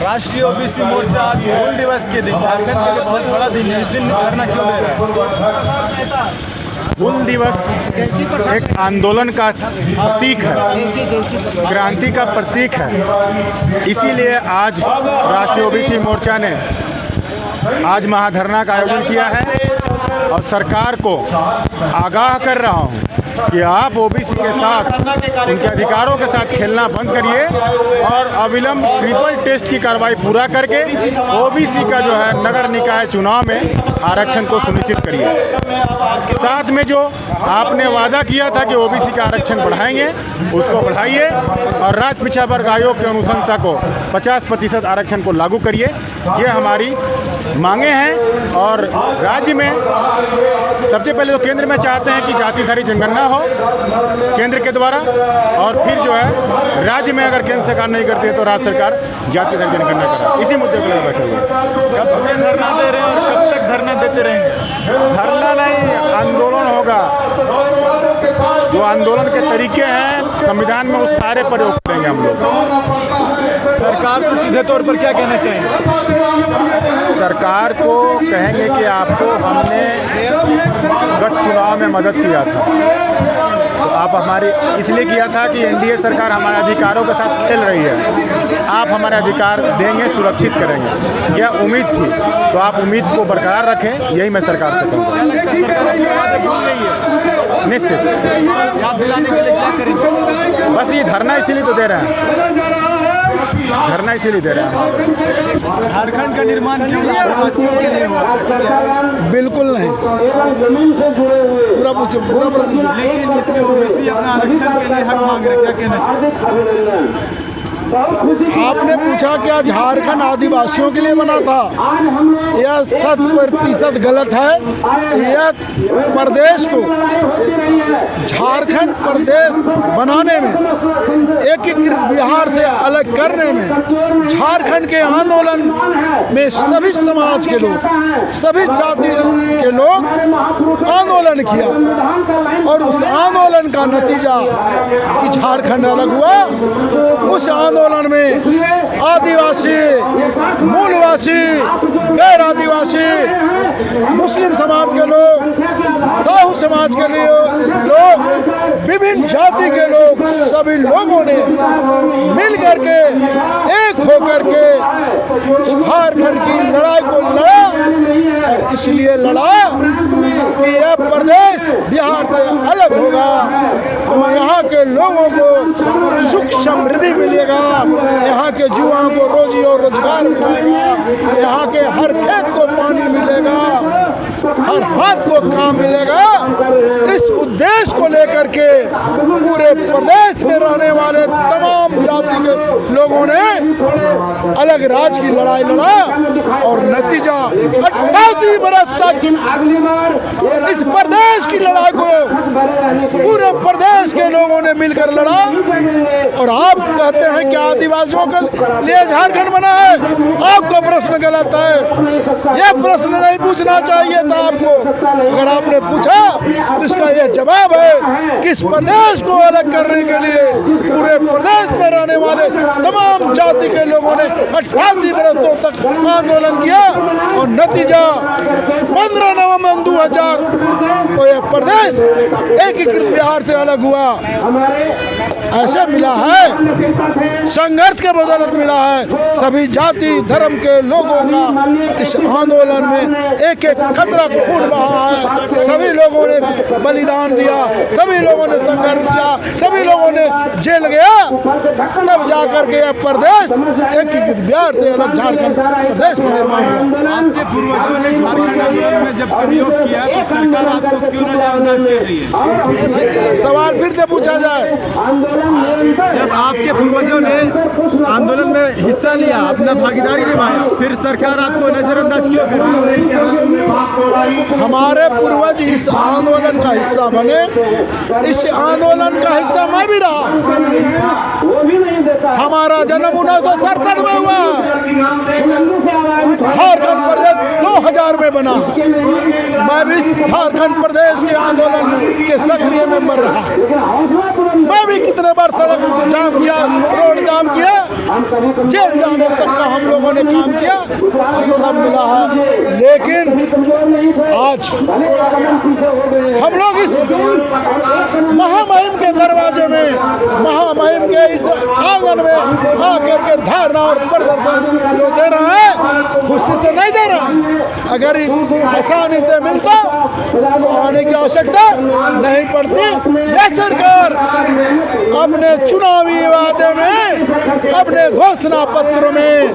राष्ट्रीय ओबीसी मोर्चा आज हूल दिवस के दिन झारखंड के लिए बहुत बड़ा दिन है। इस दिन धरना क्यों दे रहा है? हूल दिवस एक आंदोलन का प्रतीक है, क्रांति का प्रतीक है। इसीलिए आज राष्ट्रीय ओबीसी मोर्चा ने आज महाधरना का आयोजन किया है और सरकार को आगाह कर रहा हूँ कि आप ओबीसी के साथ, उनके अधिकारों के साथ खेलना बंद करिए और अविलंब ट्रिपल टेस्ट की कार्रवाई पूरा करके ओबीसी का जो है नगर निकाय चुनाव में आरक्षण को सुनिश्चित करिए। साथ में जो आपने वादा किया था कि ओबीसी का आरक्षण बढ़ाएंगे, उसको बढ़ाइए और राज्य पिछड़ा वर्ग आयोग की अनुशंसा को 50% आरक्षण को लागू करिए। ये हमारी मांगे हैं। और राज्य में सबसे पहले तो केंद्र में चाहते हैं कि जातिधारी जनगणना हो केंद्र के द्वारा, और फिर जो है राज्य में अगर केंद्र सरकार नहीं करती है तो राज्य सरकार जातिधारी जनगणना कराए। इसी मुद्दे को लेकर बैठे हुए। कब से धरना दे रहे हैं और कब तक धरना देते रहेंगे? धरना नहीं, आंदोलन होगा। जो आंदोलन के तरीके हैं संविधान में, उस सारे प्रयोग करेंगे हम लोग। सरकार से सीधे तौर पर क्या कहना चाहेंगे? सरकार को कहेंगे कि आपको हमने गत चुनाव में मदद किया था, तो आप हमारी इसलिए किया था कि एनडीए सरकार हमारे अधिकारों के साथ खेल रही है, आप हमारे अधिकार देंगे, सुरक्षित करेंगे, यह उम्मीद थी। तो आप उम्मीद को बरकरार रखें, यही मैं सरकार से कहूँगा। निश्चित याद दिलाने के लिए क्या करेंगे? बस ये धरना इसीलिए तो दे रहे हैं, धरना इसीलिए दे रहे हैं। झारखंड का निर्माण क्यों आदिवासियों के लिए हुआ? बिल्कुल नहीं, पूरा प्रश्न। लेकिन इसमें ओबीसी अपना आरक्षण के लिए हक मांग रहे, क्या कहना चाहिए? आपने पूछा क्या झारखंड आदिवासियों के लिए बना था? यह 100% गलत है। यह प्रदेश को झारखंड प्रदेश बनाने में, एकीकृत बिहार से अलग करने में, झारखंड के आंदोलन में सभी समाज के लोग, सभी जाति के लोग आंदोलन किया और उस आंदोलन का नतीजा कि झारखंड अलग हुआ। उस आंदोलन में आदिवासी, मूलवासी, गैर आदिवासी, मुस्लिम समाज के लोग, साहू समाज के लिए लोग, विभिन्न जाति के लोग, सभी लोगों ने मिल करके, एक होकर के झारखंड की लड़ाई को लड़ा और इसलिए लड़ा कि यह प्रदेश बिहार से अलग होगा तो यहाँ के लोगों को सुख समृद्धि मिलेगा, यहाँ के युवाओं को रोजी और रोजगार मिलेगा, यहाँ के हर खेत को पानी मिलेगा, हर हाथ को काम मिलेगा। इस उद्देश्य को लेकर के पूरे प्रदेश में रहने वाले तमाम जाति के लोगों ने अलग राज्य की लड़ाई लड़ा और नतीजा 88 बरस तक इस प्रदेश की लड़ाई को पूरे प्रदेश के लोगों ने मिलकर लड़ा। और आप कहते हैं कि आदिवासियों के लिए झारखंड बना है, आपका प्रश्न गलत है। यह प्रश्न नहीं पूछना चाहिए था आपको। अगर आपने पूछा तो इसका यह जवाब है कि इस प्रदेश को अलग करने के लिए पूरे प्रदेश में रहने वाले तमाम जाति के लोगों ने 88 बरसों तक आंदोलन किया और नतीजा 15 नवंबर 2000 को यह प्रदेश एकीकृत बिहार से अलग हुआ। ऐसे मिला है, संघर्ष के बदौलत मिला है। सभी जाति धर्म के लोगों का इस आंदोलन में एक एक कतरा खून बहा है। सभी लोगों ने बलिदान दिया, सभी लोगों ने संघर्ष किया, सभी लोगों ने जेल गया, तब जाकर के यह प्रदेश एकीकृत बिहार से अलग झारखंड प्रदेश का निर्माण हुआ। आपके पूर्वजों ने झारखंड आंदोलन में जब सहयोग किया तो सरकार आपको क्यों नजरअंदाज कर रही है? सवाल फिर से पूछा जाए। जब आपके पूर्वजों ने आंदोलन में हिस्सा लिया, अपना भागीदारी निभाया, फिर सरकार आपको नजरअंदाज क्यों कर रही है? हमारे पूर्वज इस आंदोलन का हिस्सा बने, इस आंदोलन का हिस्सा मैं भी रहा। हमारा जन्म 1967 में हुआ। झारखंड प्रदेश 2000 2000 में बना। मैं भी झारखंड प्रदेश के आंदोलन के सक्रिय मेंबर रहा। मैं भी कितने बार सड़क जाम किया, रोड जाम किया, जेल जाने तक का हम लोगों ने काम किया, तब मिला है। लेकिन आज हम लोग इस महामहिम के दरवाजे में, महामहिम के इस आंगन में आकर के धारणा और प्रदर्शन जो दे रहा है, खुशी से नहीं दे रहा। अगर आसानी से मिलता तो आने की आवश्यकता नहीं पड़ती। यह सरकार अपने चुनावी वादे में, अपने घोषणा पत्र में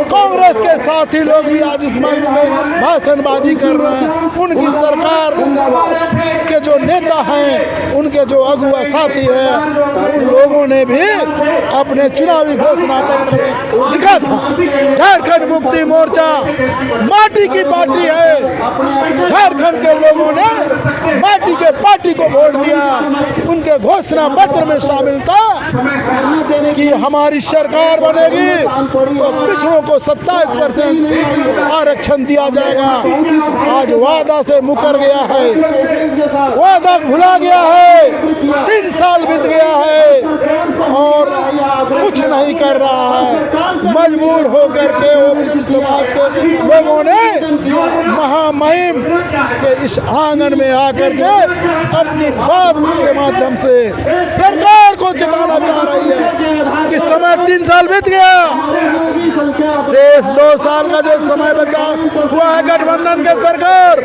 कांग्रेस के साथी लोग भी आज इस मंच में भाषणबाजी कर रहे हैं। उनकी सरकार के जो नेता हैं, उनके जो अगुआ साथी हैं, उन लोगों ने भी अपने चुनावी घोषणा पत्र में लिखा था, झारखंड मुक्ति मोर्चा माटी की पार्टी है। झारखंड के लोगों ने माटी के पार्टी को वोट दिया। उनके घोषणा पत्र में शामिल था कि हमारी सरकार बनेगी तो पिछड़ों को 27% आरक्षण दिया जाएगा। आज वादा से मुकर गया है, वादा भुला गया है। 3 साल बीत गया है और कुछ नहीं कर रहा है। मजबूर होकर के ओबीसी समाज के लोगों ने महामहिम के इस आंगन में आकर के अपनी बात के माध्यम से सरकार को जताना चाह रही है कि समय 3 साल बीत गया, शेष 2 साल का जो समय बचा हुआ है गठबंधन के सरकार,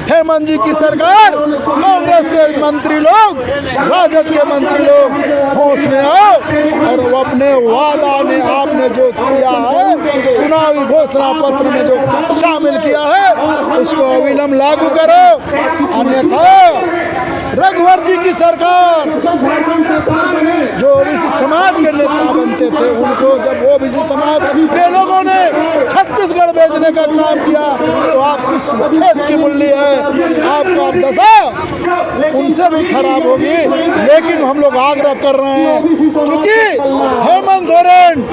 हेमंत जी की सरकार, कांग्रेस के मंत्री लोग, राजद के मंत्री लोग होश में आओ और वो अपने वादा में आपने जो किया है, चुनावी घोषणा पत्र में जो शामिल किया है, उसको अविलंब लागू करो। अन्यथा रघुवर जी की सरकार, जो ओबीसी समाज के नेता बनते थे, उनको जब ओबीसी समाज के लोगों ने छत्तीसगढ़ भेजने का काम किया तो आप किस खेत की मूल्य है, आपका आप दशा उनसे भी खराब होगी। लेकिन हम लोग आग्रह कर रहे हैं, क्योंकि हेमंत सोरेन,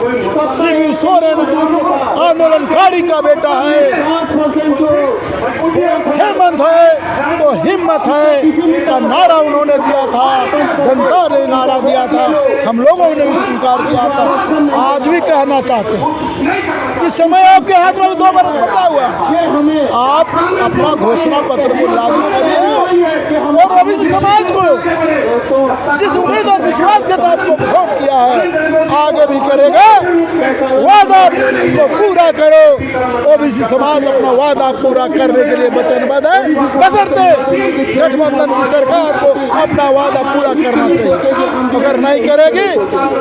शिबू सोरेन आंदोलनकारी का बेटा है, हेमंत है तो हिम्मत है का नारा उन्होंने दिया था, जनता ने नारा दिया था, हम लोगों ने भी स्वीकार किया था। आज भी कहना चाहते हैं कि समय आपके हाथ में 2 बरस बचा हुआ है, आप अपना घोषणा पत्र को लागू करिए और ओबीसी समाज को जिस उम्मीद और विश्वास के साथ आपको वोट किया है आगे भी करेगा, वादा को पूरा करो। ओबीसी समाज अपना वादा पूरा करने के लिए वचनबद्ध है, बशर्ते गठबंधन की सरकार को अपना वादा पूरा करना चाहिए। अगर नहीं करेगी,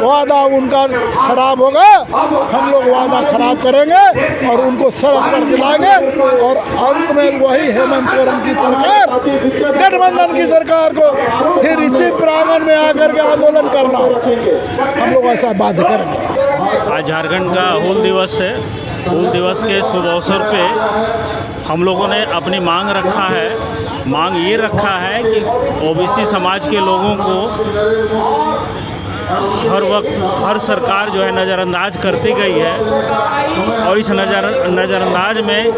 वादा उनका खराब होगा, हम लोग वादा खराब करेंगे और उनको सड़क पर दिलाएंगे और अंत में वही हेमंत सोरेन की सरकार, गठबंधन की सरकार को फिर इसी प्रांगण में आकर के आंदोलन करना, हम लोग ऐसा बाध्य करेंगे। आज झारखंड का हूल दिवस है। हूल दिवस के शुभ अवसर पे हम लोगों ने अपनी मांग रखा है। मांग ये रखा है कि ओबीसी समाज के लोगों को हर वक्त हर सरकार जो है नज़रअंदाज करती गई है और इस नज़रअंदाज में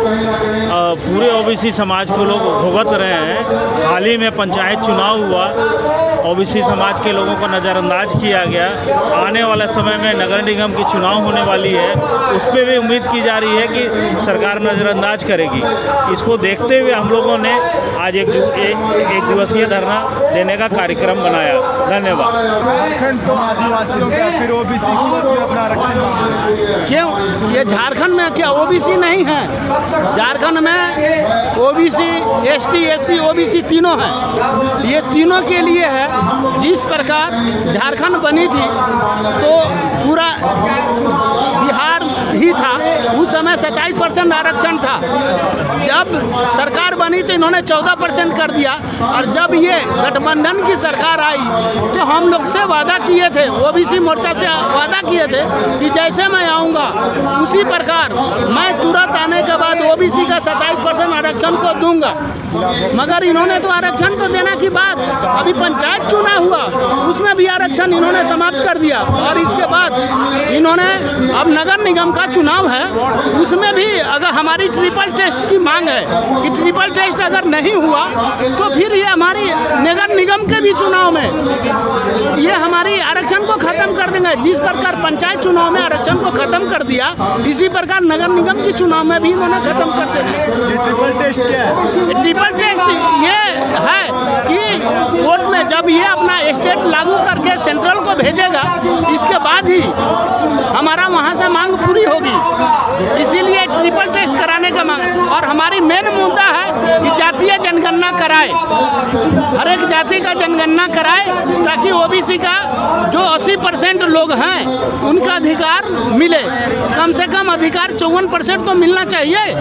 पूरे ओबीसी समाज को लोग भुगत रहे हैं। हाल ही में पंचायत चुनाव हुआ, ओबीसी समाज के लोगों को नज़रअंदाज किया गया। आने वाले समय में नगर निगम की चुनाव होने वाली है, उस पर भी उम्मीद की जा रही है कि सरकार नज़रअंदाज करेगी। इसको देखते हुए हम लोगों ने आज एक दिवसीय धरना देने का कार्यक्रम बनाया। धन्यवाद। झारखंड तो आदिवासियों का, फिर ओबीसी की उसमें अपना आरक्षण क्यों? ये झारखंड में क्या ओबीसी नहीं है? झारखंड में ओबीसी, एसटी, एससी, ओबीसी तीनों हैं। ये तीनों के लिए है। जिस प्रकार झारखंड बनी थी तो पूरा बिहार ही था, उस समय 27% आरक्षण था। जब सरकार बनी तो इन्होंने 14% कर दिया और जब ये गठबंधन की सरकार आई तो हम लोग से वादा किए थे, ओबीसी मोर्चा से वादा किए थे कि जैसे मैं आऊँगा उसी प्रकार मैं तुरंत आने के बाद ओबीसी का 27% आरक्षण को दूंगा। मगर इन्होंने तो आरक्षण तो देना की बात, अभी पंचायत चुनाव हुआ उसमें भी आरक्षण इन्होंने समाप्त कर दिया और इसके बाद इन्होंने अब नगर निगम का चुनाव है उसमें भी अगर हमारी ट्रिपल टेस्ट की मांग है कि ट्रिपल टेस्ट अगर नहीं हुआ तो फिर ये हमारी नगर निगम के भी चुनाव में ये हमारी आरक्षण को ख़त्म कर देंगे। जिस प्रकार पंचायत चुनाव में आरक्षण को ख़त्म कर दिया, इसी प्रकार नगर निगम के चुनाव में भी इन्होंने ख़त्म कर देना। ट्रिपल टेस्ट क्या है? ट्रिपल टेस्ट ये है कि कोर्ट में जब ये अपना स्टेट लागू करके सेंट्रल को भेजेगा, इसके बाद ही हमारा वहाँ से मांग पूरी होगी। इसीलिए ट्रिपल टेस्ट कराने का मांग। और हमारी मेन मुद्दा है कि जातीय जनगणना कराए, हर एक जाति का जनगणना कराए, ताकि ओबीसी का जो 80% लोग हैं उनका अधिकार मिले। कम से कम अधिकार 54% तो मिलना चाहिए,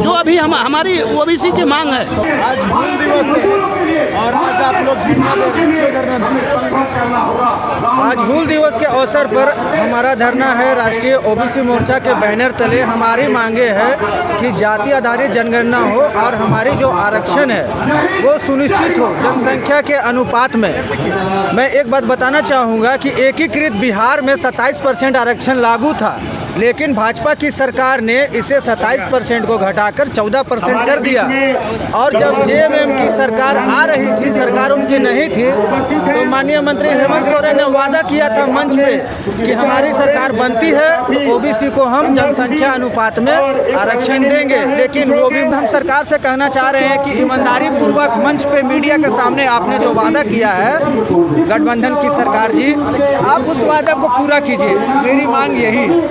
जो अभी हमारी ओबीसी की मांग है। आज हूल दिवस है और आज आप लोग धरना दे रहे हैं, क्यों धरना दे रहे हैं? आज हूल दिवस के अवसर पर हमारा धरना है राष्ट्रीय ओबीसी मोर्चा के बैनर तले। हमारी मांगे है कि जाति आधारित जनगणना हो और हमारी जो आरक्षण है वो सुनिश्चित हो जनसंख्या के अनुपात में। मैं एक बात बताना चाहूँगा कि एकीकृत बिहार में 27% आरक्षण लागू था, लेकिन भाजपा की सरकार ने इसे 27% को घटाकर 14% कर दिया। और जब जेएमएम की सरकार आ रही थी, सरकार उनकी नहीं थी, तो माननीय मंत्री हेमंत सोरेन ने वादा किया था मंच पे कि हमारी सरकार बनती है तो ओबीसी को हम जनसंख्या अनुपात में आरक्षण देंगे। लेकिन वो भी हम सरकार से कहना चाह रहे हैं कि ईमानदारी पूर्वक मंच पे मीडिया के सामने आपने जो वादा किया है गठबंधन की सरकार जी, आप उस वादा को पूरा कीजिए। मेरी मांग यही है।